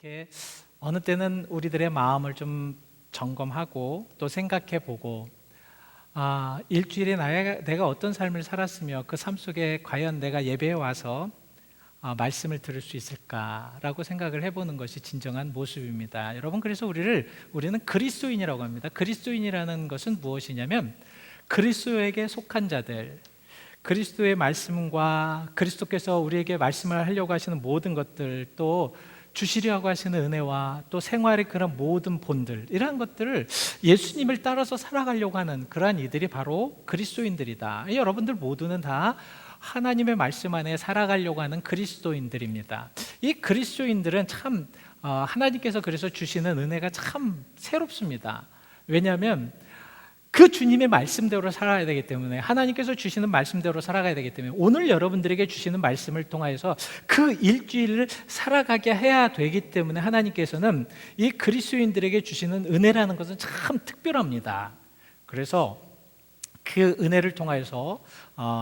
이렇게 어느 때는 우리들의 마음을 좀 점검하고 또 생각해 보고 일주일에 내가 어떤 삶을 살았으며 그 삶 속에 과연 내가 예배에 와서 말씀을 들을 수 있을까라고 생각을 해보는 것이 진정한 모습입니다. 여러분, 그래서 우리는 그리스도인이라고 합니다. 그리스도인이라는 것은 무엇이냐면 그리스도에게 속한 자들, 그리스도의 말씀과 그리스도께서 우리에게 말씀을 하려고 하시는 모든 것들, 또 주시려고 하시는 은혜와 또 생활의 그런 모든 본들, 이러한 것들을 예수님을 따라서 살아가려고 하는 그러한 이들이 바로 그리스도인들이다. 여러분들 모두는 다 하나님의 말씀 안에 살아가려고 하는 그리스도인들입니다. 이 그리스도인들은 참 하나님께서 그래서 주시는 은혜가 참 새롭습니다. 왜냐하면 그 주님의 말씀대로 살아야 되기 때문에, 하나님께서 주시는 말씀대로 살아가야 되기 때문에, 오늘 여러분들에게 주시는 말씀을 통하여서 그 일주일을 살아가게 해야 되기 때문에 하나님께서는 이 그리스도인들에게 주시는 은혜라는 것은 참 특별합니다. 그래서 그 은혜를 통하여서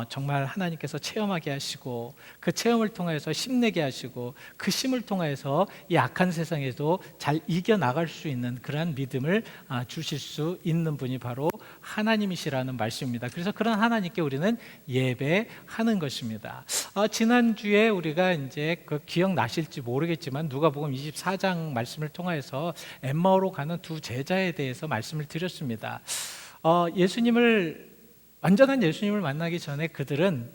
정말 하나님께서 체험하게 하시고, 그 체험을 통하여서 힘내게 하시고, 그 힘을 통하여서 이 악한 세상에도 잘 이겨나갈 수 있는 그러한 믿음을 주실 수 있는 분이 바로 하나님이시라는 말씀입니다. 그래서 그런 하나님께 우리는 예배하는 것입니다. 지난주에 우리가 이제 그 기억나실지 모르겠지만 누가복음 24장 말씀을 통하여서 엠마오로 가는 두 제자에 대해서 말씀을 드렸습니다. 완전한 예수님을 만나기 전에 그들은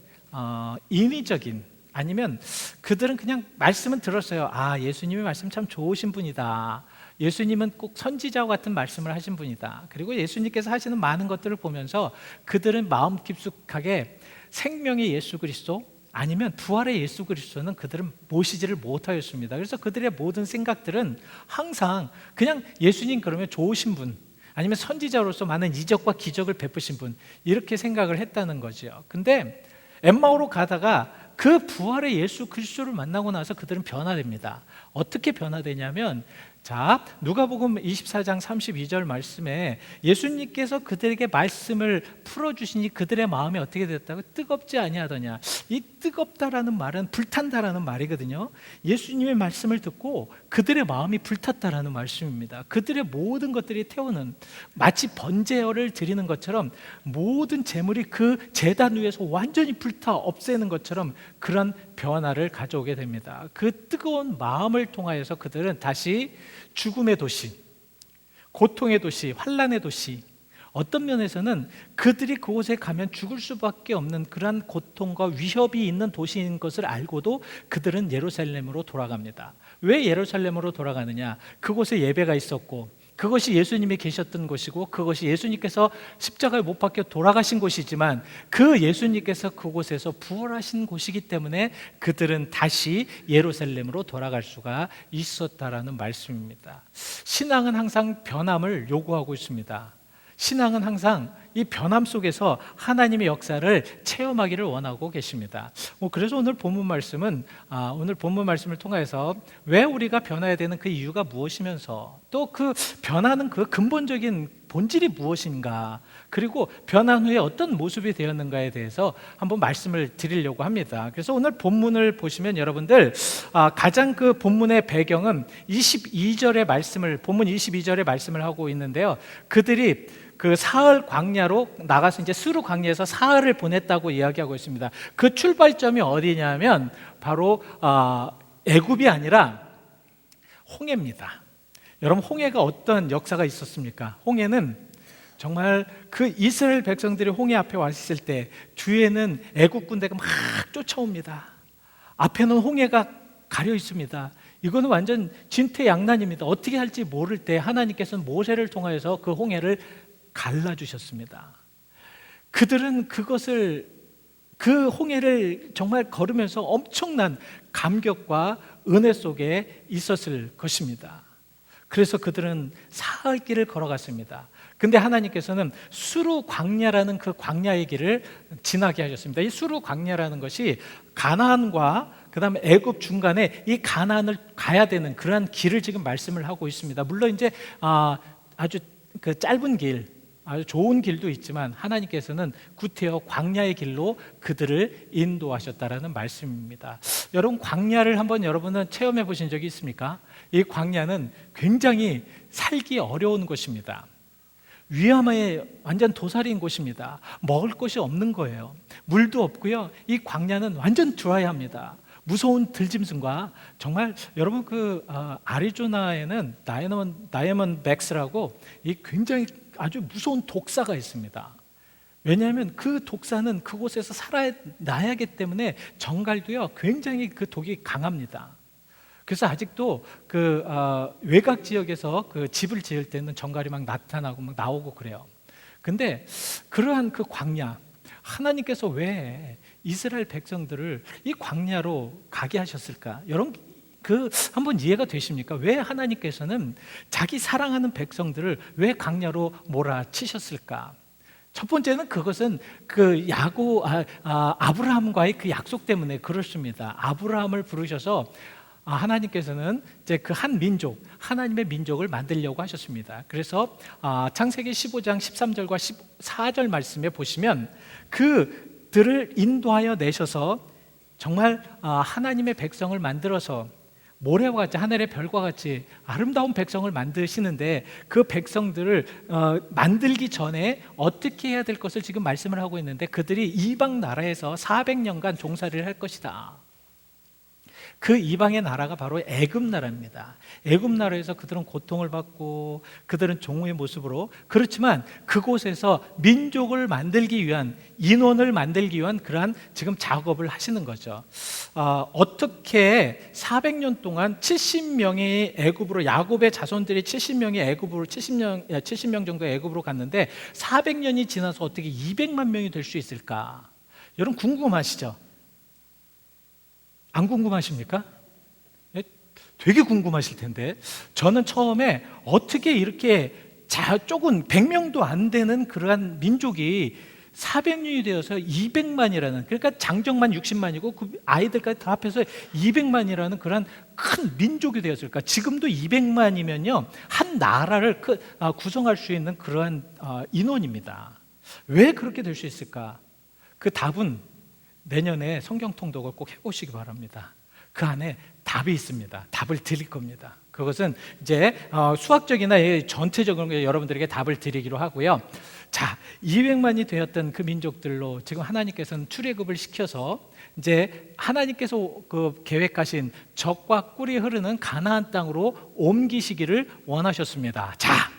인위적인, 아니면 그들은 그냥 말씀은 들었어요. 예수님의 말씀 참 좋으신 분이다. 예수님은 꼭 선지자와 같은 말씀을 하신 분이다. 그리고 예수님께서 하시는 많은 것들을 보면서 그들은 마음 깊숙하게 생명의 예수 그리스도, 아니면 부활의 예수 그리스도는 그들은 모시지를 못하였습니다. 그래서 그들의 모든 생각들은 항상 그냥 예수님 그러면 좋으신 분, 아니면 선지자로서 많은 이적과 기적을 베푸신 분, 이렇게 생각을 했다는 거죠. 근데 엠마오로 가다가 그 부활의 예수 그리스도를 만나고 나서 그들은 변화됩니다. 어떻게 변화되냐면, 누가복음 24장 32절 말씀에 예수님께서 그들에게 말씀을 풀어주시니 그들의 마음이 어떻게 됐다고? 뜨겁지 아니하더냐. 이 뜨겁다라는 말은 불탄다라는 말이거든요. 예수님의 말씀을 듣고 그들의 마음이 불탔다라는 말씀입니다. 그들의 모든 것들이 태우는, 마치 번제를 드리는 것처럼 모든 재물이 그 제단 위에서 완전히 불타 없애는 것처럼 그런 변화를 가져오게 됩니다. 그 뜨거운 마음을 통하여서 그들은 다시 죽음의 도시, 고통의 도시, 환난의 도시, 어떤 면에서는 그들이 그곳에 가면 죽을 수밖에 없는 그러한 고통과 위협이 있는 도시인 것을 알고도 그들은 예루살렘으로 돌아갑니다. 왜 예루살렘으로 돌아가느냐? 그곳에 예배가 있었고, 그것이 예수님이 계셨던 곳이고, 그것이 예수님께서 십자가에 못 박혀 돌아가신 곳이지만 그 예수님께서 그곳에서 부활하신 곳이기 때문에 그들은 다시 예루살렘으로 돌아갈 수가 있었다라는 말씀입니다. 신앙은 항상 변함을 요구하고 있습니다. 신앙은 항상 이 변함 속에서 하나님의 역사를 체험하기를 원하고 계십니다. 그래서 오늘 본문 말씀을 통해서 왜 우리가 변해야 되는 그 이유가 무엇이면서, 또 그 변하는 그 근본적인 본질이 무엇인가, 그리고 변한 후에 어떤 모습이 되었는가에 대해서 한번 말씀을 드리려고 합니다. 그래서 오늘 본문을 보시면 여러분들, 가장 그 본문의 배경은 본문 22절의 말씀을 하고 있는데요. 그들이 그 사흘 광야로 나가서 이제 스루 광야에서 사흘을 보냈다고 이야기하고 있습니다. 그 출발점이 어디냐면 바로 애굽이 아니라 홍해입니다. 여러분, 홍해가 어떤 역사가 있었습니까? 홍해는 정말 그 이스라엘 백성들이 홍해 앞에 왔을 때 뒤에는 애굽 군대가 막 쫓아옵니다. 앞에는 홍해가 가려 있습니다. 이거는 완전 진퇴양난입니다. 어떻게 할지 모를 때 하나님께서는 모세를 통하여서 그 홍해를 갈라주셨습니다. 그들은 그 홍해를 정말 걸으면서 엄청난 감격과 은혜 속에 있었을 것입니다. 그래서 그들은 사흘 길을 걸어갔습니다. 근데 하나님께서는 수루 광야라는 그 광야의 길을 지나게 하셨습니다. 이 수루 광야라는 것이 가나안과 그다음에 애굽 중간에 이 가나안을 가야 되는 그러한 길을 지금 말씀을 하고 있습니다. 물론 이제 아주 그 짧은 길, 아주 좋은 길도 있지만 하나님께서는 구태여 광야의 길로 그들을 인도하셨다라는 말씀입니다. 여러분, 광야를 한번 여러분은 체험해 보신 적이 있습니까? 이 광야는 굉장히 살기 어려운 곳입니다. 위험에 완전 도살인 곳입니다. 먹을 것이 없는 거예요. 물도 없고요. 이 광야는 완전 드라이합니다. 무서운 들짐승과 정말 여러분 아리조나에는 다이아몬드백스라고 이 굉장히 아주 무서운 독사가 있습니다. 왜냐하면 그 독사는 그곳에서 살아나야 하기 때문에 정갈도요 굉장히 그 독이 강합니다. 그래서 아직도 외곽 지역에서 그 집을 지을 때는 정갈이 막 나타나고 막 나오고 그래요. 근데 그러한 그 광야, 하나님께서 왜 이스라엘 백성들을 이 광야로 가게 하셨을까? 여러분 한번 이해가 되십니까? 왜 하나님께서는 자기 사랑하는 백성들을 왜 광야로 몰아치셨을까? 첫 번째는 그것은 아브라함과의 그 약속 때문에 그렇습니다. 아브라함을 부르셔서 하나님께서는 이제 그 한 민족, 하나님의 민족을 만들려고 하셨습니다. 그래서 창세기 15장 13절과 14절 말씀에 보시면 그들을 인도하여 내셔서 정말 하나님의 백성을 만들어서 모래와 같이 하늘의 별과 같이 아름다운 백성을 만드시는데 그 백성들을 만들기 전에 어떻게 해야 될 것을 지금 말씀을 하고 있는데 그들이 이방 나라에서 400년간 종살이를 할 것이다. 그 이방의 나라가 바로 애굽 나라입니다. 애굽 나라에서 그들은 고통을 받고 그들은 종의 모습으로, 그렇지만 그곳에서 민족을 만들기 위한, 인원을 만들기 위한 그러한 지금 작업을 하시는 거죠. 어떻게 400년 동안 70명이 애굽으로, 야곱의 자손들이 70명이 애굽으로 70명 정도 애굽으로 갔는데 400년이 지나서 어떻게 200만 명이 될 수 있을까? 여러분 궁금하시죠? 안 궁금하십니까? 되게 궁금하실 텐데, 저는 처음에 어떻게 이렇게 조금 100명도 안 되는 그러한 민족이 400년이 되어서 200만이라는, 그러니까 장정만 60만이고 그 아이들까지 다 합해서 200만이라는 그러한 큰 민족이 되었을까? 지금도 200만이면요 한 나라를 구성할 수 있는 그러한 인원입니다. 왜 그렇게 될 수 있을까? 그 답은 내년에 성경 통독을 꼭 해보시기 바랍니다. 그 안에 답이 있습니다. 답을 드릴 겁니다. 그것은 이제 수학적이나 전체적으로 여러분들에게 답을 드리기로 하고요. 자, 200만이 되었던 그 민족들로 지금 하나님께서는 출애굽을 시켜서 이제 하나님께서 그 계획하신 젖과 꿀이 흐르는 가나안 땅으로 옮기시기를 원하셨습니다. 자,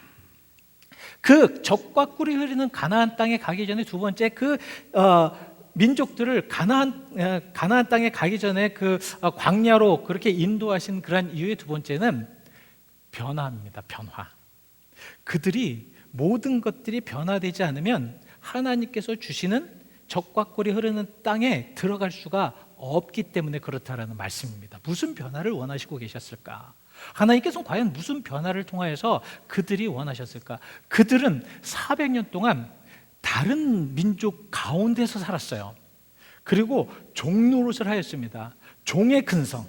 그 젖과 꿀이 흐르는 가나안 땅에 가기 전에 두 번째 민족들을 가나안 땅에 가기 전에 그 광야로 그렇게 인도하신 그러한 이유의 두 번째는 변화입니다. 변화. 그들이 모든 것들이 변화되지 않으면 하나님께서 주시는 젖과 꿀이 흐르는 땅에 들어갈 수가 없기 때문에 그렇다라는 말씀입니다. 무슨 변화를 원하시고 계셨을까? 하나님께서는 과연 무슨 변화를 통하여서 그들이 원하셨을까? 그들은 400년 동안 다른 민족 가운데서 살았어요. 그리고 종 노릇을 하였습니다. 종의 근성.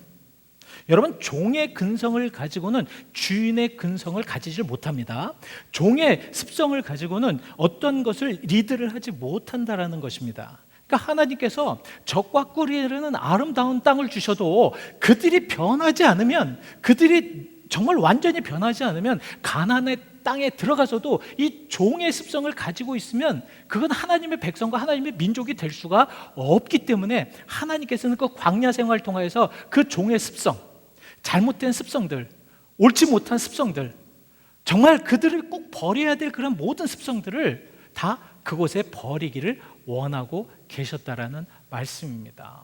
여러분, 종의 근성을 가지고는 주인의 근성을 가지지 못합니다. 종의 습성을 가지고는 어떤 것을 리드를 하지 못한다라는 것입니다. 그러니까 하나님께서 젖과 꿀이 흐르는 아름다운 땅을 주셔도 그들이 변하지 않으면, 그들이 정말 완전히 변하지 않으면 가나안의 땅에 들어가서도 이 종의 습성을 가지고 있으면 그건 하나님의 백성과 하나님의 민족이 될 수가 없기 때문에 하나님께서는 그 광야 생활을 통해서 그 종의 습성, 잘못된 습성들, 옳지 못한 습성들, 정말 그들을 꼭 버려야 될 그런 모든 습성들을 다 그곳에 버리기를 원하고 계셨다라는 말씀입니다.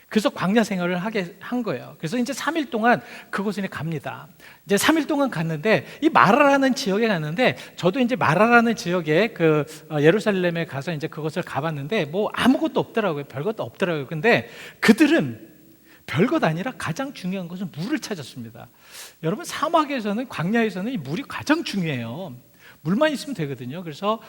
그래서 광야 생활을 하게 한 거예요. 그래서 이제 3일 동안 그곳에 갑니다. 이제 3일 동안 갔는데 이 마라라는 지역에 갔는데, 저도 이제 마라라는 지역에 예루살렘에 가서 이제 그것을 가봤는데 뭐 아무것도 없더라고요. 별것도 없더라고요. 근데 그들은 별것 아니라 가장 중요한 것은 물을 찾았습니다. 여러분, 사막에서는, 광야에서는 이 물이 가장 중요해요. 물만 있으면 되거든요. 그래서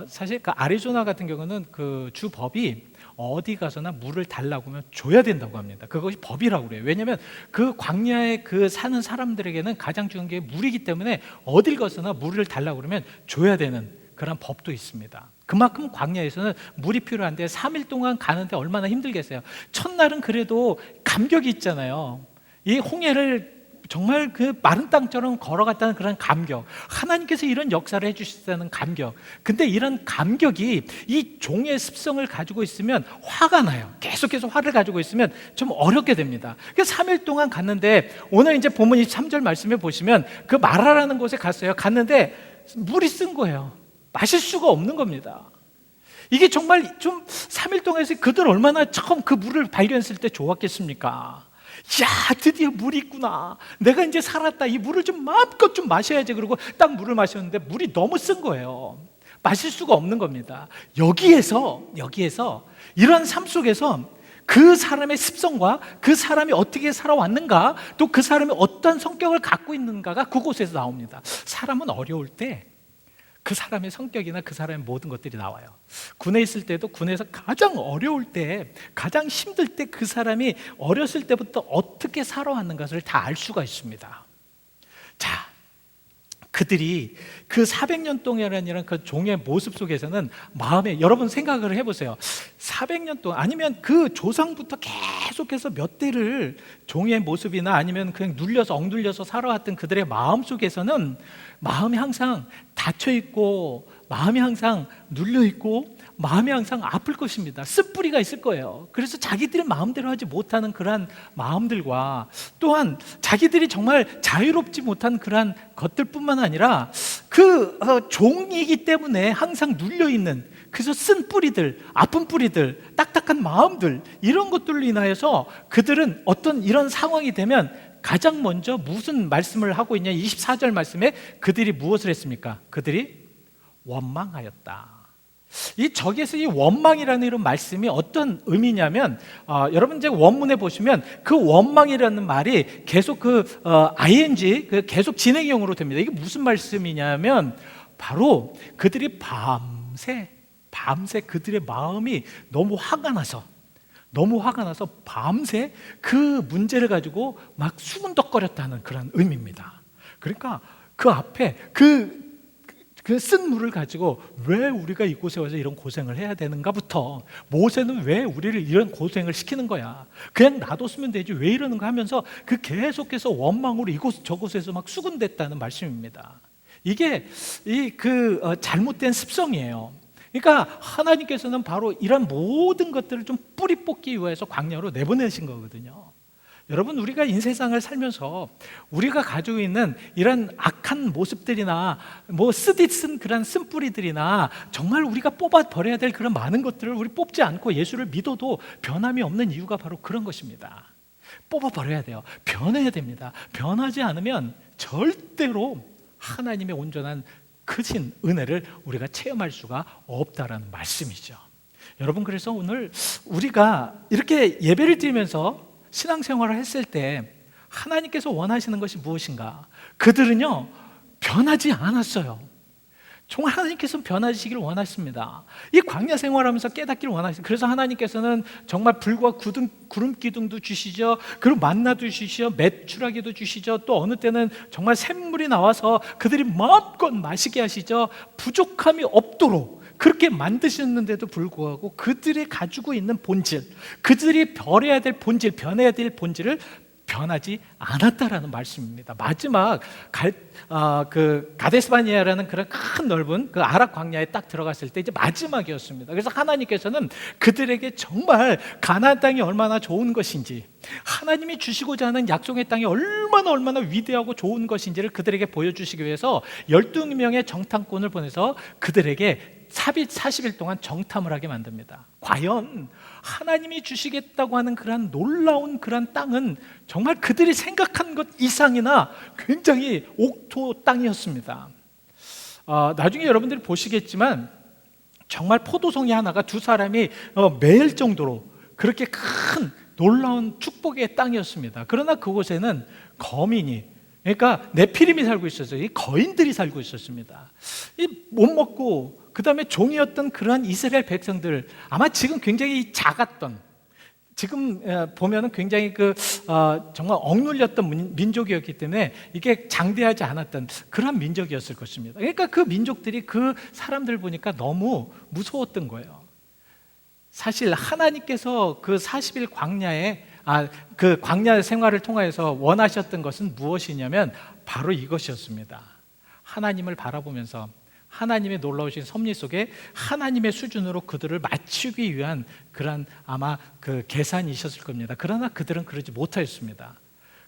사실 그 아리조나 같은 경우는 그 주 법이 어디 가서나 물을 달라고 하면 줘야 된다고 합니다. 그것이 법이라고 그래요. 왜냐하면 그 광야에 사는 사람들에게는 가장 중요한 게 물이기 때문에 어딜 가서나 물을 달라고 그러면 줘야 되는 그런 법도 있습니다. 그만큼 광야에서는 물이 필요한데 3일 동안 가는데 얼마나 힘들겠어요. 첫날은 그래도 감격이 있잖아요. 이 홍해를 정말 그 마른 땅처럼 걸어갔다는 그런 감격, 하나님께서 이런 역사를 해주셨다는 감격. 근데 이런 감격이 이 종의 습성을 가지고 있으면 화가 나요. 계속해서 화를 가지고 있으면 좀 어렵게 됩니다. 그래서 3일 동안 갔는데, 오늘 이제 본문 23절 말씀에 보시면 그 마라라는 곳에 갔어요. 갔는데 물이 쓴 거예요. 마실 수가 없는 겁니다. 이게 정말 좀 3일 동안 해서 그들 얼마나 처음 그 물을 발견했을 때 좋았겠습니까? 야, 드디어 물이 있구나. 내가 이제 살았다. 이 물을 좀 마음껏 좀 마셔야지. 그러고 딱 물을 마셨는데 물이 너무 쓴 거예요. 마실 수가 없는 겁니다. 여기에서 이런 삶 속에서 그 사람의 습성과 그 사람이 어떻게 살아왔는가, 또 그 사람이 어떤 성격을 갖고 있는가가 그곳에서 나옵니다. 사람은 어려울 때 그 사람의 성격이나 그 사람의 모든 것들이 나와요. 군에 있을 때도 군에서 가장 어려울 때, 가장 힘들 때 그 사람이 어렸을 때부터 어떻게 살아왔는 것을 다 알 수가 있습니다. 자, 그들이 그 400년 동안이라는 그 종의 모습 속에서는 마음에, 여러분 생각을 해보세요. 400년 동안, 아니면 그 조상부터 계속해서 몇 대를 종의 모습이나 아니면 그냥 억눌려서 살아왔던 그들의 마음 속에서는 마음이 항상 닫혀있고, 마음이 항상 눌려있고, 마음이 항상 아플 것입니다. 쓴뿌리가 있을 거예요. 그래서 자기들의 마음대로 하지 못하는 그러한 마음들과, 또한 자기들이 정말 자유롭지 못한 그러한 것들뿐만 아니라 그 종이기 때문에 항상 눌려있는, 그래서 쓴 뿌리들, 아픈 뿌리들, 딱딱한 마음들, 이런 것들로 인하여서 그들은 어떤 이런 상황이 되면 가장 먼저 무슨 말씀을 하고 있냐, 24절 말씀에 그들이 무엇을 했습니까? 그들이 원망하였다. 이 저기에서 이 원망이라는 이런 말씀이 어떤 의미냐면, 여러분 이제 원문에 보시면 그 원망이라는 말이 계속 ing, 계속 진행형으로 됩니다. 이게 무슨 말씀이냐면 바로 그들이 밤새 그들의 마음이 너무 화가 나서 밤새 그 문제를 가지고 막 수군덕거렸다는 그런 의미입니다. 그러니까 그 앞에 그 쓴 물을 가지고 왜 우리가 이곳에 와서 이런 고생을 해야 되는가부터, 모세는 왜 우리를 이런 고생을 시키는 거야, 그냥 놔뒀으면 되지 왜 이러는가 하면서 그 계속해서 원망으로 저곳에서 막 수군댔다는 말씀입니다. 이게 잘못된 습성이에요. 그러니까 하나님께서는 바로 이런 모든 것들을 좀 뿌리 뽑기 위해서 광야로 내보내신 거거든요. 여러분, 우리가 인세상을 살면서 우리가 가지고 있는 이런 악한 모습들이나 쓰디쓴 그런 쓴뿌리들이나 정말 우리가 뽑아버려야 될 그런 많은 것들을 우리 뽑지 않고 예수를 믿어도 변함이 없는 이유가 바로 그런 것입니다. 뽑아버려야 돼요. 변해야 됩니다. 변하지 않으면 절대로 하나님의 온전한 크신 은혜를 우리가 체험할 수가 없다라는 말씀이죠. 여러분, 그래서 오늘 우리가 이렇게 예배를 드리면서 신앙생활을 했을 때 하나님께서 원하시는 것이 무엇인가? 그들은요, 변하지 않았어요. 정말 하나님께서는 변하시기를 원하십니다. 이 광야 생활하면서 깨닫기를 원하십니다. 그래서 하나님께서는 정말 불과 구름 기둥도 주시죠. 그리고 만나도 주시죠. 메추라기도 주시죠. 또 어느 때는 정말 샘물이 나와서 그들이 마음껏 마시게 하시죠. 부족함이 없도록 그렇게 만드셨는데도 불구하고 그들이 가지고 있는 본질, 그들이 변해야 될 본질을 변하지 않았다라는 말씀입니다. 마지막 가데스바니아라는 그런 큰 넓은 그 아랍 광야에 딱 들어갔을 때 이제 마지막이었습니다. 그래서 하나님께서는 그들에게 정말 가나안 땅이 얼마나 좋은 것인지, 하나님이 주시고자 하는 약속의 땅이 얼마나 위대하고 좋은 것인지를 그들에게 보여주시기 위해서 12명의 정탐꾼을 보내서 그들에게 40일 동안 정탐을 하게 만듭니다. 과연 하나님이 주시겠다고 하는 그런 놀라운 그런 땅은 정말 그들이 생각한 것 이상이나 굉장히 옥토 땅이었습니다. 나중에 여러분들이 보시겠지만 정말 포도송이 하나가 두 사람이 매일 정도로 그렇게 큰 놀라운 축복의 땅이었습니다. 그러나 그곳에는 거민이, 그러니까 네피림이 살고 있었어요. 이 거인들이 살고 있었습니다. 못 먹고 그 다음에 종이었던 그러한 이스라엘 백성들, 아마 지금 굉장히 작았던, 지금 보면은 굉장히 정말 억눌렸던 민족이었기 때문에 이게 장대하지 않았던 그런 민족이었을 것입니다. 그러니까 그 민족들이 그 사람들 보니까 너무 무서웠던 거예요. 사실 하나님께서 그 40일 광야에 그 광야 생활을 통해서 원하셨던 것은 무엇이냐면 바로 이것이었습니다. 하나님을 바라보면서 하나님의 놀라우신 섭리 속에 하나님의 수준으로 그들을 맞추기 위한 그런 아마 그 계산이셨을 겁니다. 그러나 그들은 그러지 못하였습니다.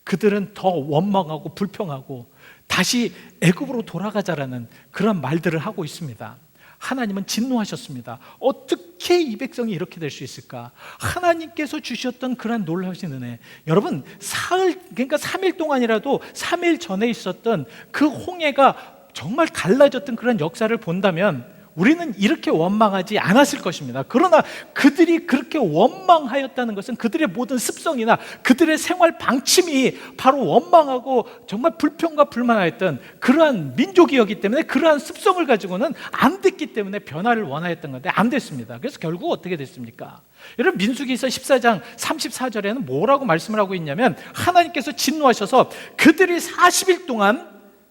그들은 더 원망하고 불평하고 다시 애굽으로 돌아가자라는 그런 말들을 하고 있습니다. 하나님은 진노하셨습니다. 어떻게 이 백성이 이렇게 될 수 있을까? 하나님께서 주셨던 그런 놀라우신 은혜, 여러분 그러니까 3일 동안이라도 3일 전에 있었던 그 홍해가 정말 갈라졌던 그런 역사를 본다면 우리는 이렇게 원망하지 않았을 것입니다. 그러나 그들이 그렇게 원망하였다는 것은 그들의 모든 습성이나 그들의 생활 방침이 바로 원망하고 정말 불평과 불만하였던 그러한 민족이었기 때문에 그러한 습성을 가지고는 안 됐기 때문에 변화를 원하였던 건데 안 됐습니다. 그래서 결국 어떻게 됐습니까? 여러분 민수기서 14장 34절에는 뭐라고 말씀을 하고 있냐면 하나님께서 진노하셔서 그들이 40일 동안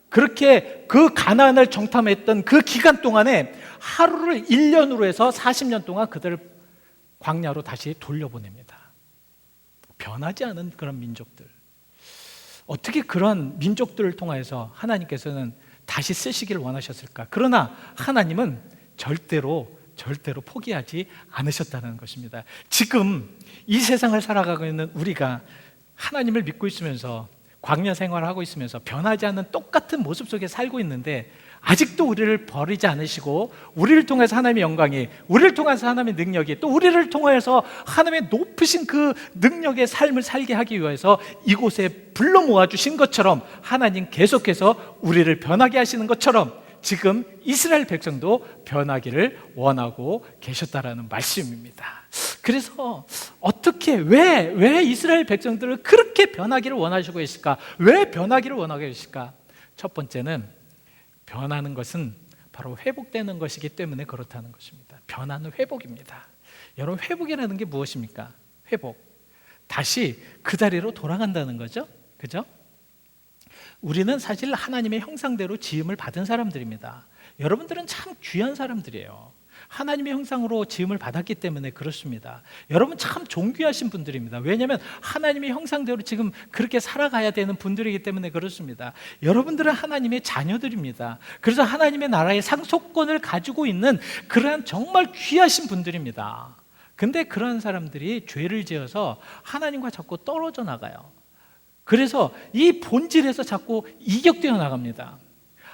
그렇게 그 가나안을 정탐했던 그 기간 동안에 하루를 1년으로 해서 40년 동안 그들을 광야로 다시 돌려보냅니다. 변하지 않은 그런 민족들, 어떻게 그런 민족들을 통해서 하나님께서는 다시 쓰시기를 원하셨을까? 그러나 하나님은 절대로 포기하지 않으셨다는 것입니다. 지금 이 세상을 살아가고 있는 우리가 하나님을 믿고 있으면서 광야 생활을 하고 있으면서 변하지 않는 똑같은 모습 속에 살고 있는데 아직도 우리를 버리지 않으시고 우리를 통해서 하나님의 영광이, 우리를 통해서 하나님의 능력이, 또 우리를 통해서 하나님의 높으신 그 능력의 삶을 살게 하기 위해서 이곳에 불러 모아주신 것처럼 하나님 계속해서 우리를 변하게 하시는 것처럼 지금 이스라엘 백성도 변하기를 원하고 계셨다라는 말씀입니다. 그래서 어떻게 왜 이스라엘 백성들을 그렇게 변하기를 원하시고 계실까? 왜 변하기를 원하고 계실까? 첫 번째는 변하는 것은 바로 회복되는 것이기 때문에 그렇다는 것입니다. 변화는 회복입니다. 여러분 회복이라는 게 무엇입니까? 회복, 다시 그 자리로 돌아간다는 거죠. 그죠? 우리는 사실 하나님의 형상대로 지음을 받은 사람들입니다. 여러분들은 참 귀한 사람들이에요. 하나님의 형상으로 지음을 받았기 때문에 그렇습니다. 여러분 참 존귀하신 분들입니다. 왜냐하면 하나님의 형상대로 지금 그렇게 살아가야 되는 분들이기 때문에 그렇습니다. 여러분들은 하나님의 자녀들입니다. 그래서 하나님의 나라의 상속권을 가지고 있는 그러한 정말 귀하신 분들입니다. 근데 그런 사람들이 죄를 지어서 하나님과 자꾸 떨어져 나가요. 그래서 이 본질에서 자꾸 이격되어 나갑니다.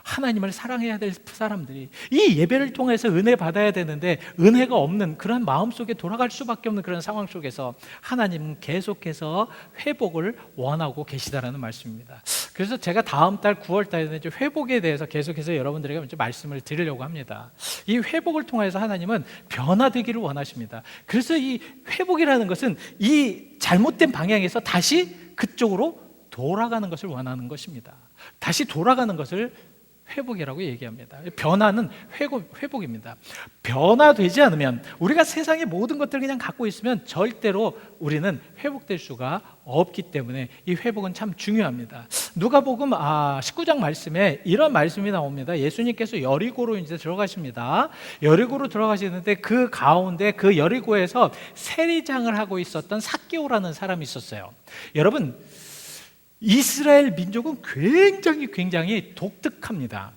하나님을 사랑해야 될 사람들이 이 예배를 통해서 은혜 받아야 되는데 은혜가 없는 그런 마음속에 돌아갈 수밖에 없는 그런 상황 속에서 하나님은 계속해서 회복을 원하고 계시다라는 말씀입니다. 그래서 제가 다음 달 9월 달에는 이제 회복에 대해서 계속해서 여러분들에게 이제 말씀을 드리려고 합니다. 이 회복을 통해서 하나님은 변화되기를 원하십니다. 그래서 이 회복이라는 것은 이 잘못된 방향에서 다시 그쪽으로 돌아가는 것을 원하는 것입니다. 다시 돌아가는 것을 회복이라고 얘기합니다. 변화는 회복입니다. 변화되지 않으면, 우리가 세상의 모든 것들을 그냥 갖고 있으면 절대로 우리는 회복될 수가 없기 때문에 이 회복은 참 중요합니다. 누가복음 19장 말씀에 이런 말씀이 나옵니다. 예수님께서 여리고로 이제 들어가십니다. 여리고로 들어가시는데 그 가운데 그 여리고에서 세리장을 하고 있었던 삭개오라는 사람이 있었어요. 여러분, 이스라엘 민족은 굉장히 독특합니다.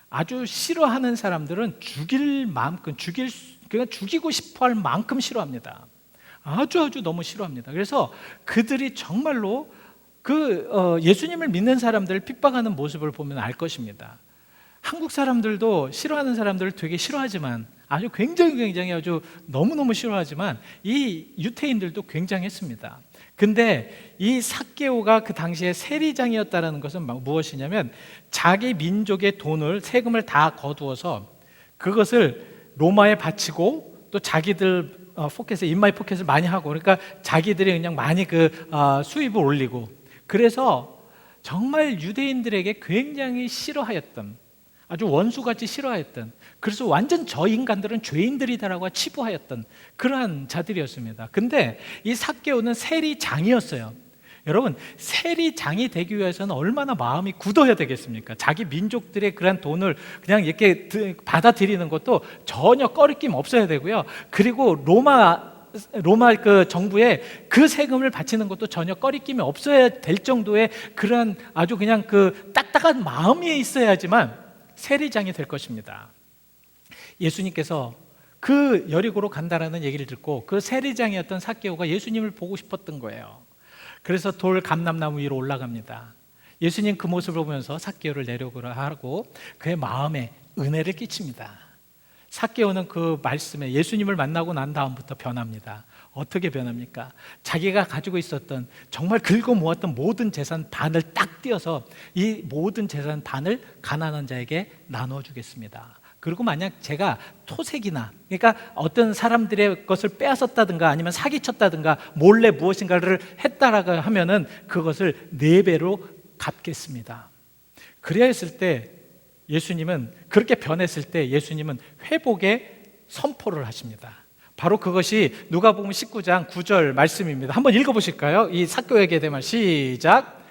아주 싫어하는 사람들은 그냥 죽이고 싶어할 만큼 싫어합니다. 아주 너무 싫어합니다. 그래서 그들이 정말로 예수님을 믿는 사람들을 핍박하는 모습을 보면 알 것입니다. 한국 사람들도 싫어하는 사람들을 되게 싫어하지만 아주 굉장히 아주 너무너무 싫어하지만 이 유태인들도 굉장했습니다. 근데 이 삭개오가 그 당시에 세리장이었다는 것은 무엇이냐면 자기 민족의 돈을, 세금을 다 거두어서 그것을 로마에 바치고 또 자기들 인마이 포켓을 많이 하고, 그러니까 자기들이 그냥 많이 수입을 올리고, 그래서 정말 유대인들에게 굉장히 싫어하였던, 아주 원수같이 싫어했던, 그래서 완전 저 인간들은 죄인들이다라고 치부하였던 그러한 자들이었습니다. 근데 이 삭개오는 세리장이었어요. 여러분, 세리장이 되기 위해서는 얼마나 마음이 굳어야 되겠습니까? 자기 민족들의 그런 돈을 그냥 이렇게 받아들이는 것도 전혀 꺼리낌 없어야 되고요. 그리고 로마 그 정부에 그 세금을 바치는 것도 전혀 꺼리낌이 없어야 될 정도의 그런 아주 그냥 그 딱딱한 마음이 있어야지만 세리장이 될 것입니다. 예수님께서 그 여리고로 간다라는 얘기를 듣고 그 세리장이었던 삭개오가 예수님을 보고 싶었던 거예요. 그래서 돌 감람나무 위로 올라갑니다. 예수님 그 모습을 보면서 삭개오를 내려오라 하고 그의 마음에 은혜를 끼칩니다. 삭개오는 그 말씀에 예수님을 만나고 난 다음부터 변합니다. 어떻게 변합니까? 자기가 가지고 있었던 정말 긁어 모았던 모든 재산 반을 딱 떼어서 이 모든 재산 반을 가난한 자에게 나눠 주겠습니다. 그리고 만약 제가 토색이나, 그러니까 어떤 사람들의 것을 빼앗았다든가 아니면 사기쳤다든가 몰래 무엇인가를 했다라고 하면은 그것을 4배로 갚겠습니다. 그래야 했을 때 예수님은, 그렇게 변했을 때 예수님은 회복의 선포를 하십니다. 바로 그것이 누가복음 19장 9절 말씀입니다. 한번 읽어보실까요? 이 삭개오에게 대한 시작.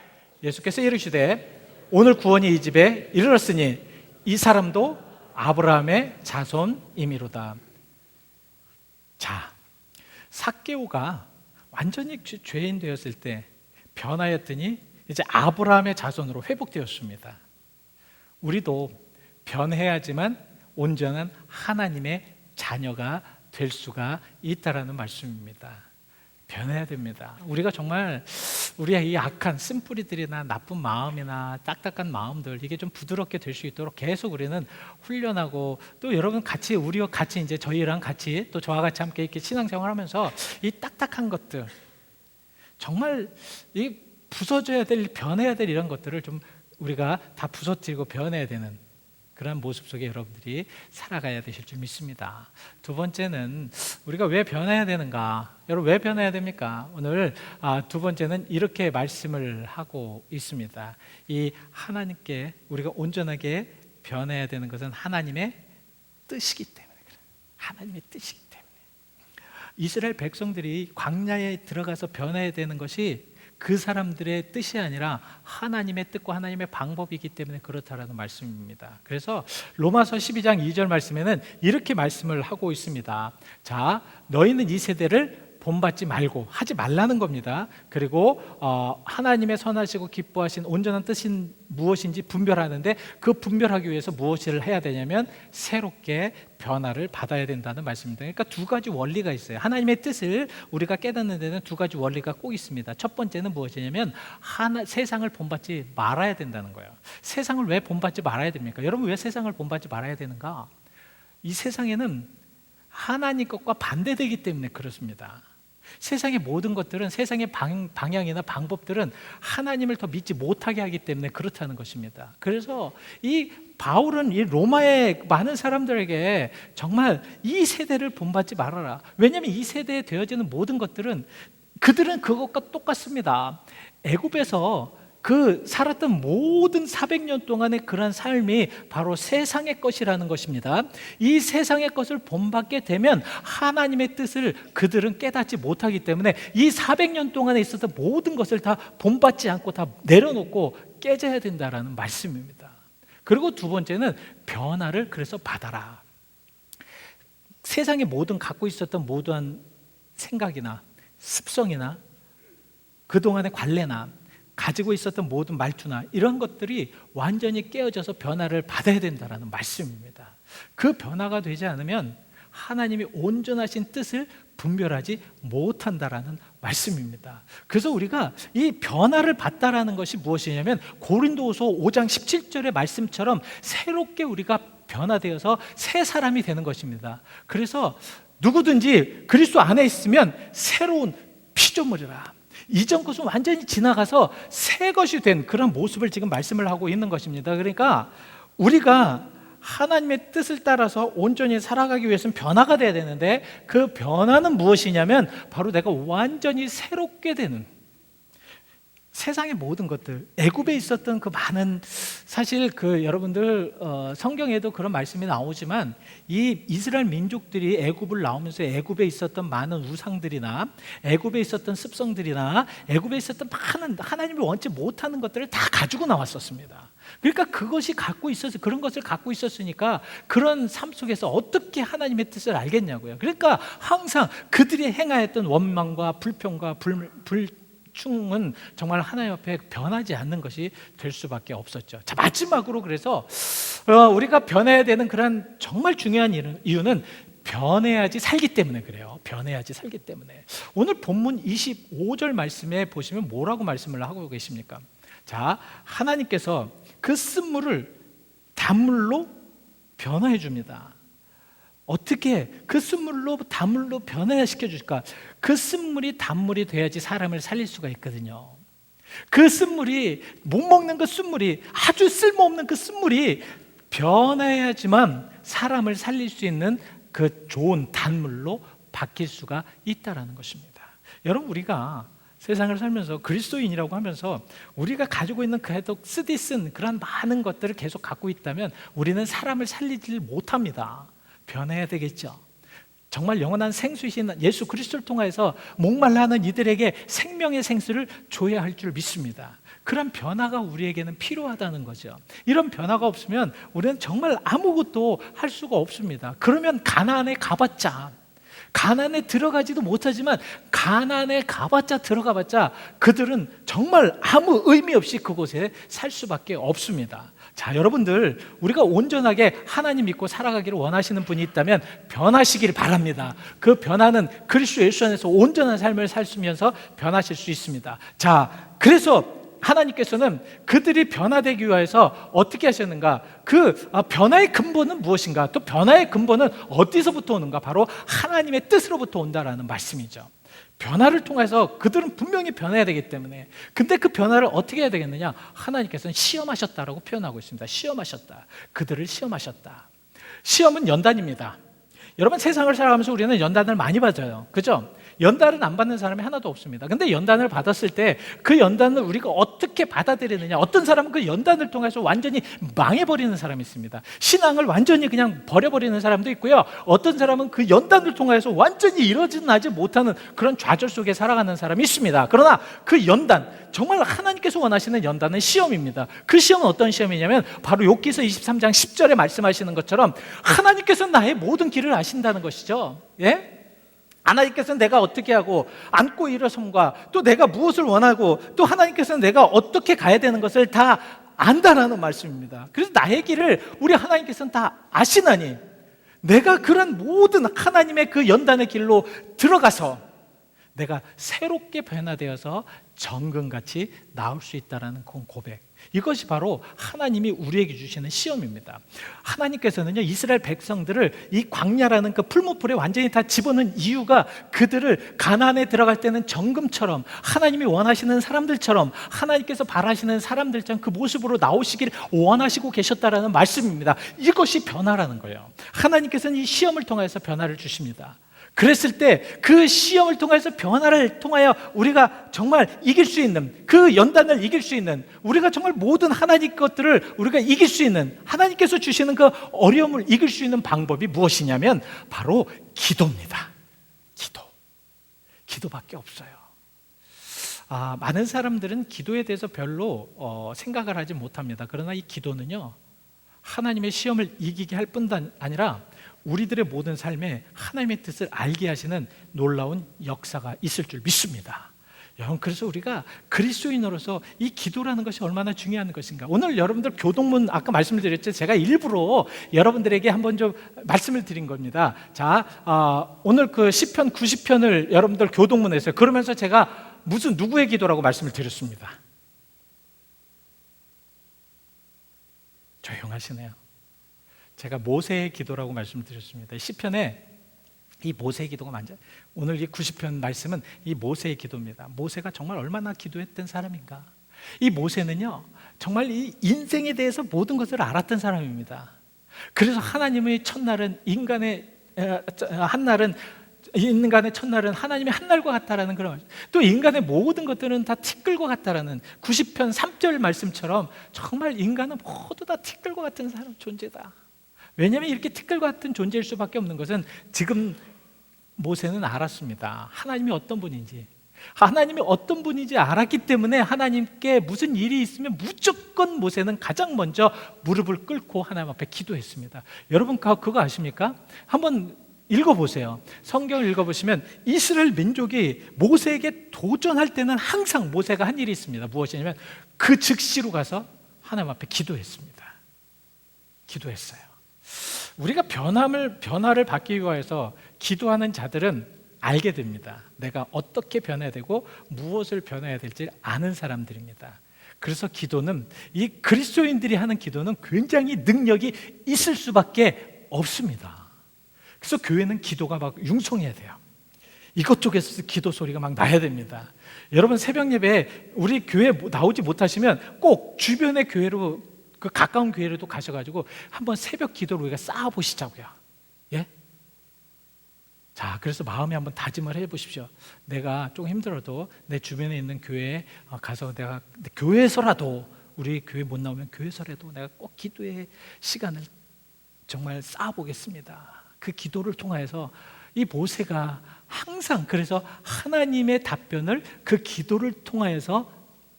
예수께서 이르시되 오늘 구원이 이 집에 이르렀으니 이 사람도 아브라함의 자손이미로다. 자, 삭개오가 완전히 죄인 되었을 때 변하였더니 이제 아브라함의 자손으로 회복되었습니다. 우리도 변해야지만 온전한 하나님의 자녀가 될 수가 있다라는 말씀입니다. 변해야 됩니다. 우리가 정말 우리의 이 악한 쓴뿌리들이나 나쁜 마음이나 딱딱한 마음들, 이게 좀 부드럽게 될 수 있도록 계속 우리는 훈련하고, 또 여러분 같이, 우리와 같이 이제 저희랑 같이 또 저와 같이 함께 이렇게 신앙생활하면서 이 딱딱한 것들, 정말 이 부서져야 될, 변해야 될 이런 것들을 좀 우리가 다 부서뜨리고 변해야 되는 그런 모습 속에 여러분들이 살아가야 되실 줄 믿습니다. 두 번째는 우리가 왜 변해야 되는가? 여러분, 왜 변해야 됩니까? 오늘 두 번째는 이렇게 말씀을 하고 있습니다. 이 하나님께 우리가 온전하게 변해야 되는 것은 하나님의 뜻이기 때문에 그래요. 하나님의 뜻이기 때문에. 이스라엘 백성들이 광야에 들어가서 변해야 되는 것이 그 사람들의 뜻이 아니라 하나님의 뜻과 하나님의 방법이기 때문에 그렇다라는 말씀입니다. 그래서 로마서 12장 2절 말씀에는 이렇게 말씀을 하고 있습니다. 자, 너희는 이 세대를 본받지 말고, 하지 말라는 겁니다. 그리고 하나님의 선하시고 기뻐하신 온전한 뜻인 무엇인지 분별하는데, 그 분별하기 위해서 무엇을 해야 되냐면 새롭게 변화를 받아야 된다는 말씀입니다. 그러니까 두 가지 원리가 있어요. 하나님의 뜻을 우리가 깨닫는 데는 두 가지 원리가 꼭 있습니다. 첫 번째는 무엇이냐면 세상을 본받지 말아야 된다는 거예요. 세상을 왜 본받지 말아야 됩니까? 여러분, 왜 세상을 본받지 말아야 되는가? 이 세상에는 하나님 것과 반대되기 때문에 그렇습니다. 세상의 모든 것들은, 세상의 방향이나 방법들은 하나님을 더 믿지 못하게 하기 때문에 그렇다는 것입니다. 그래서 이 바울은 이 로마의 많은 사람들에게 정말 이 세대를 본받지 말아라. 왜냐하면 이 세대에 되어지는 모든 것들은 그들은 그것과 똑같습니다. 애굽에서 그 살았던 모든 400년 동안의 그런 삶이 바로 세상의 것이라는 것입니다. 이 세상의 것을 본받게 되면 하나님의 뜻을 그들은 깨닫지 못하기 때문에 이 400년 동안에 있었던 모든 것을 다 본받지 않고 다 내려놓고 깨져야 된다라는 말씀입니다. 그리고 두 번째는 변화를 그래서 받아라. 세상의 모든 갖고 있었던 모든 생각이나 습성이나 그동안의 관례나 가지고 있었던 모든 말투나 이런 것들이 완전히 깨어져서 변화를 받아야 된다는 말씀입니다. 그 변화가 되지 않으면 하나님이 온전하신 뜻을 분별하지 못한다라는 말씀입니다. 그래서 우리가 이 변화를 받다라는 것이 무엇이냐면 고린도후서 5장 17절의 말씀처럼 새롭게 우리가 변화되어서 새 사람이 되는 것입니다. 그래서 누구든지 그리스도 안에 있으면 새로운 피조물이라. 이전 것은 완전히 지나가서 새 것이 된 그런 모습을 지금 말씀을 하고 있는 것입니다. 그러니까 우리가 하나님의 뜻을 따라서 온전히 살아가기 위해서는 변화가 돼야 되는데, 그 변화는 무엇이냐면 바로 내가 완전히 새롭게 되는, 세상의 모든 것들, 애굽에 있었던 그 많은, 사실 그 여러분들 성경에도 그런 말씀이 나오지만 이 이스라엘 민족들이 애굽을 나오면서 애굽에 있었던 많은 우상들이나 애굽에 있었던 습성들이나 애굽에 있었던 많은 하나님이 원치 못하는 것들을 다 가지고 나왔었습니다. 그러니까 그것이 갖고 있어서, 그런 것을 갖고 있었으니까 그런 삶 속에서 어떻게 하나님의 뜻을 알겠냐고요. 그러니까 항상 그들이 행하였던 원망과 불평과 불충은 정말 하나님 앞에 변하지 않는 것이 될 수밖에 없었죠. 자, 마지막으로 그래서 우리가 변해야 되는 그런 정말 중요한 이유는 변해야지 살기 때문에 그래요. 변해야지 살기 때문에. 오늘 본문 25절 말씀에 보시면 뭐라고 말씀을 하고 계십니까? 자, 하나님께서 그 쓴물을 단물로 변화해 줍니다. 어떻게 그 쓴물로 단물로 변화시켜 줄까? 그 쓴물이 단물이 돼야지 사람을 살릴 수가 있거든요. 그 쓴물이, 못 먹는 그 쓴물이, 아주 쓸모없는 그 쓴물이 변해야지만 사람을 살릴 수 있는 그 좋은 단물로 바뀔 수가 있다라는 것입니다. 여러분, 우리가 세상을 살면서 그리스도인이라고 하면서 우리가 가지고 있는 그래도 쓰디쓴 그런 많은 것들을 계속 갖고 있다면 우리는 사람을 살리지 못합니다. 변해야 되겠죠. 정말 영원한 생수이신 예수 그리스도를 통해서 목말라 하는 이들에게 생명의 생수를 줘야 할 줄 믿습니다. 그런 변화가 우리에게는 필요하다는 거죠. 이런 변화가 없으면 우리는 정말 아무것도 할 수가 없습니다. 그러면 가나안에 가봤자, 가나안에 들어가지도 못하지만 가나안에 가봤자 들어가봤자 그들은 정말 아무 의미 없이 그곳에 살 수밖에 없습니다. 자, 여러분들, 우리가 온전하게 하나님 믿고 살아가기를 원하시는 분이 있다면 변하시길 바랍니다. 그 변화는 그리스도 예수 안에서 온전한 삶을 살면서 변하실 수 있습니다. 자, 그래서 하나님께서는 그들이 변화되기 위해서 어떻게 하셨는가? 그 변화의 근본은 무엇인가? 또 변화의 근본은 어디서부터 오는가? 바로 하나님의 뜻으로부터 온다라는 말씀이죠. 변화를 통해서 그들은 분명히 변해야 되기 때문에, 근데 그 변화를 어떻게 해야 되겠느냐? 하나님께서는 시험하셨다라고 표현하고 있습니다. 시험하셨다. 그들을 시험하셨다. 시험은 연단입니다. 여러분, 세상을 살아가면서 우리는 연단을 많이 받아요. 그죠? 연단을 안 받는 사람이 하나도 없습니다. 근데 연단을 받았을 때 그 연단을 우리가 어떻게 받아들이느냐. 어떤 사람은 그 연단을 통해서 완전히 망해버리는 사람이 있습니다. 신앙을 완전히 그냥 버려버리는 사람도 있고요. 어떤 사람은 그 연단을 통해서 완전히 일어나지 못하는 그런 좌절 속에 살아가는 사람이 있습니다. 그러나 그 연단, 정말 하나님께서 원하시는 연단은 시험입니다. 그 시험은 어떤 시험이냐면 바로 욥기서 23장 10절에 말씀하시는 것처럼 하나님께서는 나의 모든 길을 아신다는 것이죠. 예? 하나님께서는 내가 어떻게 하고 안고 일어섬과 또 내가 무엇을 원하고 또 하나님께서는 내가 어떻게 가야 되는 것을 다 안다라는 말씀입니다. 그래서 나의 길을 우리 하나님께서는 다 아시나니 내가 그런 모든 하나님의 그 연단의 길로 들어가서 내가 새롭게 변화되어서 정금같이 나올 수 있다는 고백, 이것이 바로 하나님이 우리에게 주시는 시험입니다. 하나님께서는요, 이스라엘 백성들을 이 광야라는 그 풀무불에 완전히 다 집어넣은 이유가 그들을 가나안에 들어갈 때는 정금처럼 하나님이 원하시는 사람들처럼 하나님께서 바라시는 사람들처럼 그 모습으로 나오시기를 원하시고 계셨다라는 말씀입니다. 이것이 변화라는 거예요. 하나님께서는 이 시험을 통해서 변화를 주십니다. 그랬을 때 그 시험을 통해서 변화를 통하여 우리가 정말 이길 수 있는, 그 연단을 이길 수 있는, 우리가 정말 모든 하나님 것들을 우리가 이길 수 있는, 하나님께서 주시는 그 어려움을 이길 수 있는 방법이 무엇이냐면 바로 기도입니다. 기도밖에 없어요. 많은 사람들은 기도에 대해서 별로 생각을 하지 못합니다. 그러나 이 기도는요, 하나님의 시험을 이기게 할 뿐만 아니라 우리들의 모든 삶에 하나님의 뜻을 알게 하시는 놀라운 역사가 있을 줄 믿습니다. 여러분, 그래서 우리가 그리스도인으로서 이 기도라는 것이 얼마나 중요한 것인가. 오늘 여러분들 교동문 아까 말씀을 드렸죠. 제가 일부러 여러분들에게 한번 좀 말씀을 드린 겁니다. 자, 오늘 그 시편 90편을 여러분들 교동문에서, 그러면서 제가 무슨 누구의 기도라고 말씀을 드렸습니다. 조용하시네요. 제가 모세의 기도라고 말씀드렸습니다. 시편에 이 모세의 기도가 많죠. 오늘 이 90편 말씀은 이 모세의 기도입니다. 모세가 정말 얼마나 기도했던 사람인가. 이 모세는요, 정말 이 인생에 대해서 모든 것을 알았던 사람입니다. 그래서 하나님의 첫날은 인간의 한날은 인간의 첫날은 하나님의 한날과 같다라는 그런 말. 또 인간의 모든 것들은 다 티끌과 같다라는 90편 3절 말씀처럼 정말 인간은 모두 다 티끌과 같은 사람 존재다. 왜냐하면 이렇게 티끌과 같은 존재일 수밖에 없는 것은 지금 모세는 알았습니다. 하나님이 어떤 분인지. 하나님이 어떤 분인지 알았기 때문에 하나님께 무슨 일이 있으면 무조건 모세는 가장 먼저 무릎을 꿇고 하나님 앞에 기도했습니다. 여러분 그거 아십니까? 한번 읽어보세요. 성경을 읽어보시면 이스라엘 민족이 모세에게 도전할 때는 항상 모세가 한 일이 있습니다. 무엇이냐면 그 즉시로 가서 하나님 앞에 기도했습니다. 기도했어요. 우리가 변화를 받기 위해서 기도하는 자들은 알게 됩니다. 내가 어떻게 변해야 되고 무엇을 변해야 될지 아는 사람들입니다. 그래서 기도는, 이 그리스도인들이 하는 기도는 굉장히 능력이 있을 수밖에 없습니다. 그래서 교회는 기도가 막 융성해야 돼요. 이것저것에서 기도 소리가 막 나야 됩니다. 여러분 새벽 예배에 우리 교회 나오지 못하시면 꼭 주변의 교회로, 그 가까운 교회로도 가셔가지고 한번 새벽 기도를 우리가 쌓아보시자고요. 예? 자, 그래서 마음에 한번 다짐을 해보십시오. 내가 좀 힘들어도 내 주변에 있는 교회에 가서 내가 교회에서라도, 우리 교회 못 나오면 교회에서라도 내가 꼭 기도의 시간을 정말 쌓아보겠습니다. 그 기도를 통해서 이 모세가 항상 그래서 하나님의 답변을 그 기도를 통해서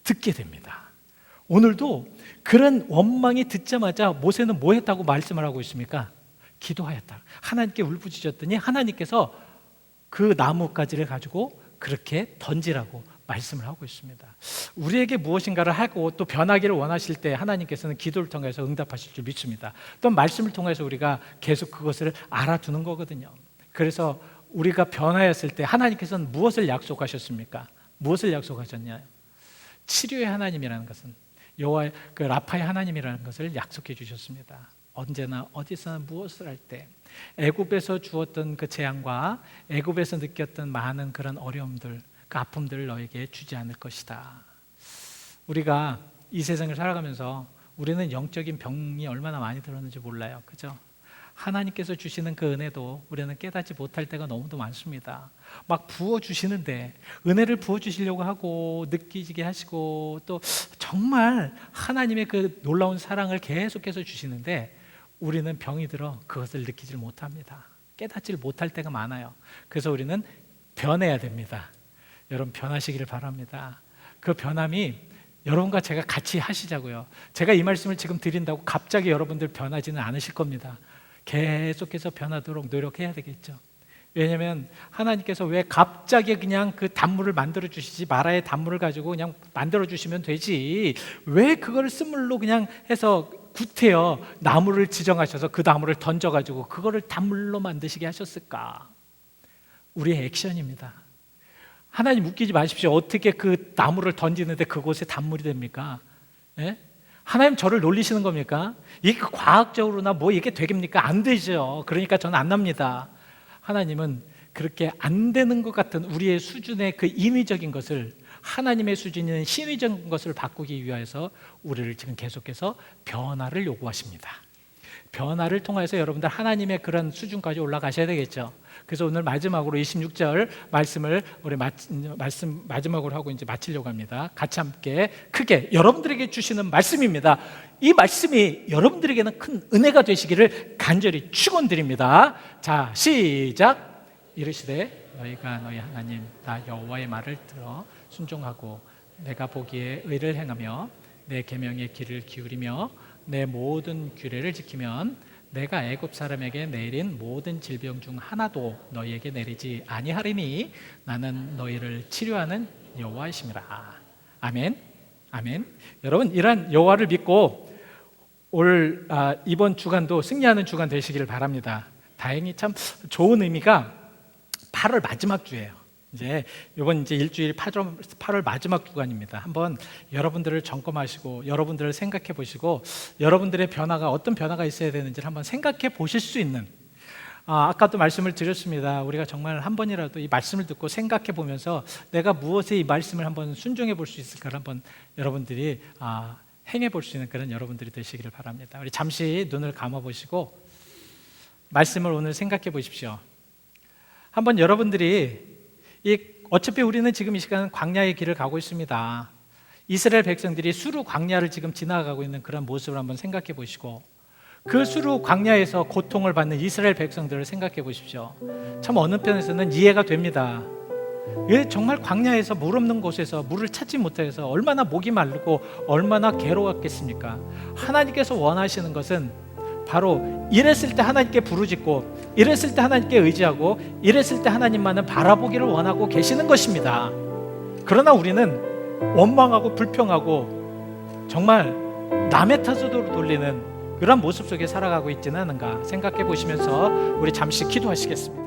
듣게 됩니다. 오늘도 그런 원망이 듣자마자 모세는 뭐 했다고 말씀을 하고 있습니까? 기도하였다. 하나님께 울부짖었더니 하나님께서 그 나뭇가지를 가지고 그렇게 던지라고 말씀을 하고 있습니다. 우리에게 무엇인가를 하고 또 변하기를 원하실 때 하나님께서는 기도를 통해서 응답하실 줄 믿습니다. 또 말씀을 통해서 우리가 계속 그것을 알아두는 거거든요. 그래서 우리가 변화했을 때 하나님께서는 무엇을 약속하셨습니까? 무엇을 약속하셨냐요? 치료의 하나님이라는 것은 여호와의 그 라파의 하나님이라는 것을 약속해 주셨습니다. 언제나 어디서나 무엇을 할 때 애굽에서 주었던 그 재앙과 애굽에서 느꼈던 많은 그런 어려움들, 그 아픔들을 너에게 주지 않을 것이다. 우리가 이 세상을 살아가면서 우리는 영적인 병이 얼마나 많이 들었는지 몰라요. 그죠? 하나님께서 주시는 그 은혜도 우리는 깨닫지 못할 때가 너무도 많습니다. 막 부어주시는데, 은혜를 부어주시려고 하고 느끼게 하시고 또 정말 하나님의 그 놀라운 사랑을 계속해서 주시는데 우리는 병이 들어 그것을 느끼질 못합니다. 깨닫질 못할 때가 많아요. 그래서 우리는 변해야 됩니다. 여러분 변하시기를 바랍니다. 그 변함이 여러분과 제가 같이 하시자고요. 제가 이 말씀을 지금 드린다고 갑자기 여러분들 변하지는 않으실 겁니다. 계속해서 변하도록 노력해야 되겠죠. 왜냐하면 하나님께서 왜 갑자기 그냥 그 단물을 만들어 주시지, 마라의 단물을 가지고 그냥 만들어 주시면 되지, 왜 그걸 쓴물로 그냥 해서 구태여 나무를 지정하셔서 그 나무를 던져가지고 그거를 단물로 만드시게 하셨을까? 우리의 액션입니다. 하나님 웃기지 마십시오. 어떻게 그 나무를 던지는데 그곳에 단물이 됩니까? 예? 하나님 저를 놀리시는 겁니까? 이게 과학적으로나 뭐 이게 되겠습니까? 안 되죠. 그러니까 저는 안 납니다. 하나님은 그렇게 안 되는 것 같은 우리의 수준의 그 인위적인 것을 하나님의 수준인 신위적인 것을 바꾸기 위해서 우리를 지금 계속해서 변화를 요구하십니다. 변화를 통해서 여러분들 하나님의 그런 수준까지 올라가셔야 되겠죠. 그래서 오늘 마지막으로 26절 말씀을 우리 말씀 마지막으로 하고 이제 마치려고 합니다. 같이 함께 크게 여러분들에게 주시는 말씀입니다. 이 말씀이 여러분들에게는 큰 은혜가 되시기를 간절히 축원드립니다. 자, 시작. 이르시되 너희가 너희 하나님 나 여호와의 말을 들어 순종하고 내가 보기에 의를 행하며 내 계명의 길을 기울이며 내 모든 규례를 지키면 내가 애굽 사람에게 내린 모든 질병 중 하나도 너희에게 내리지 아니하리니 나는 너희를 치료하는 여호와이심이라. 아멘. 아멘. 여러분 이러한 여호와를 믿고 이번 주간도 승리하는 주간 되시기를 바랍니다. 다행히 참 좋은 의미가 8월 마지막 주예요. 이번 일주일 8월 마지막 주간입니다. 한번 여러분들을 점검하시고 여러분들을 생각해 보시고 여러분들의 변화가 어떤 변화가 있어야 되는지를 한번 생각해 보실 수 있는, 아까도 말씀을 드렸습니다. 우리가 정말 한 번이라도 이 말씀을 듣고 생각해 보면서 내가 무엇에 이 말씀을 한번 순종해 볼 수 있을까를 한번 여러분들이 행해 볼 수 있는 그런 여러분들이 되시기를 바랍니다. 우리 잠시 눈을 감아 보시고 말씀을 오늘 생각해 보십시오. 한번 여러분들이 어차피 우리는 지금 이 시간 광야의 길을 가고 있습니다. 이스라엘 백성들이 수르 광야를 지금 지나가고 있는 그런 모습을 한번 생각해 보시고, 그 수르 광야에서 고통을 받는 이스라엘 백성들을 생각해 보십시오. 참 어느 편에서는 이해가 됩니다. 정말 광야에서 물 없는 곳에서 물을 찾지 못해서 얼마나 목이 마르고 얼마나 괴로웠겠습니까? 하나님께서 원하시는 것은 바로 이랬을 때 하나님께 부르짖고, 이랬을 때 하나님께 의지하고, 이랬을 때 하나님만을 바라보기를 원하고 계시는 것입니다. 그러나 우리는 원망하고 불평하고 정말 남의 탓으로 돌리는 그런 모습 속에 살아가고 있지는 않은가 생각해 보시면서 우리 잠시 기도하시겠습니다.